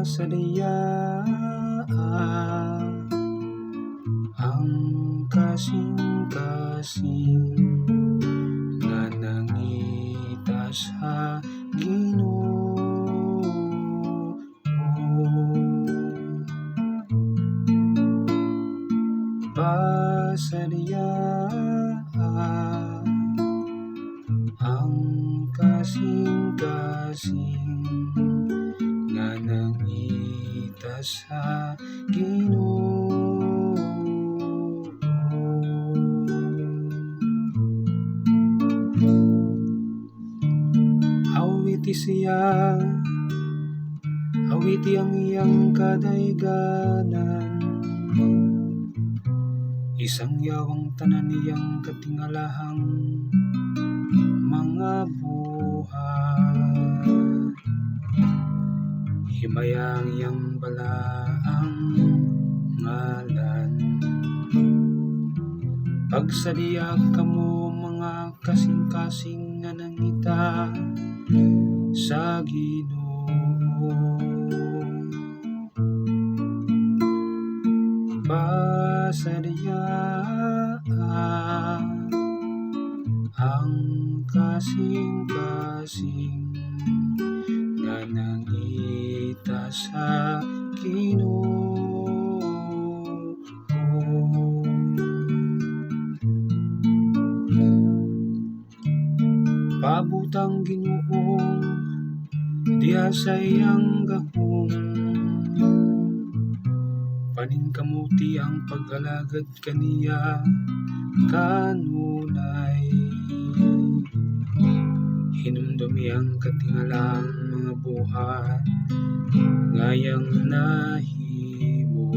sadya ang kasing-kasing nga nangita sa Ginoo. Pasadya ang kasing-kasing nga nangita sa Ginoo. Awiti siya, awiti ang iyang kadayganan, isang yawang tanan iyang katingalahang mga buhat. Himayang iyang balaang ngalan, pagsadya kamo mga kasing-kasing nga nangita sa Ginoo. Pasadya ang kasing-kasing nga nangita sa Ginoo. Pabutang Ginoo diha sa iyang gahom, paningkamuti ang pag-alagad kaniya kanunay. Hinumdumi ang katingalang mga buhat ngayang nahimo,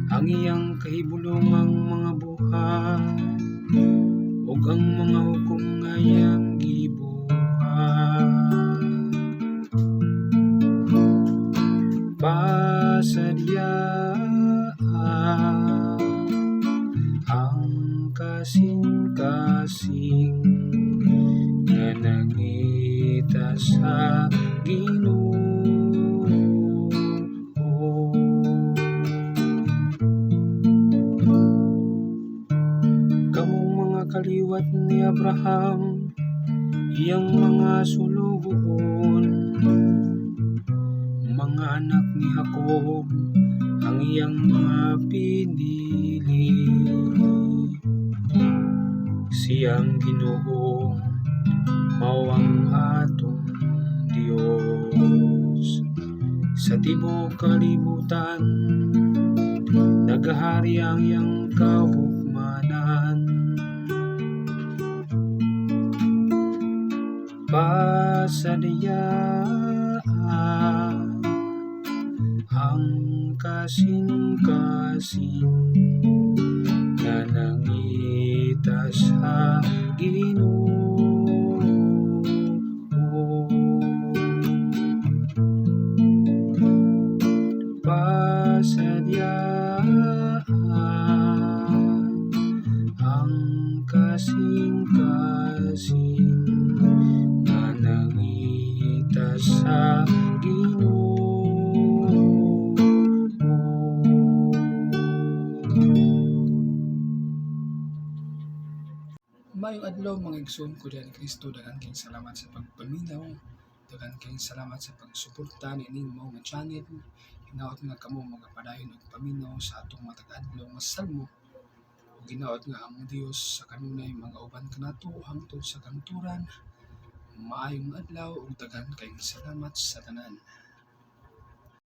ang iyang kahibulongang mga buhat ug ang mga hukom ngayang gibuhat. Pasadya ang kasing-kasing nga nangita sa Ginoo. Kamong mga kaliwat ni Abraham, iyang mga sulugoon, mga anak ni Jacob, ang iyang mga pinili. Siyang Ginoo mao ang atong Dios. Sa tibuok kalibutan nagahari ang iyang kahukmanan. Pasadya ang kasing-kasing nga nangita sa Ginoo. Pasadya ang kasing-kasing nga nangita sa Ginoo. Mayong adlaw mga igsoon ko diyan Kristo, daghang kayong salamat sa pagpaminaw, daghang kayong salamat sa pagsuporta nining mo nga channel. Hinaot nga kamo magapadayon og paminaw sa atong matag adlaw nga salmo, ug hinaot nga ang Dios sa kanunay mga uban kanato hangtod sa kanturan. Maayong adlaw ug daghang kayong salamat sa tanan.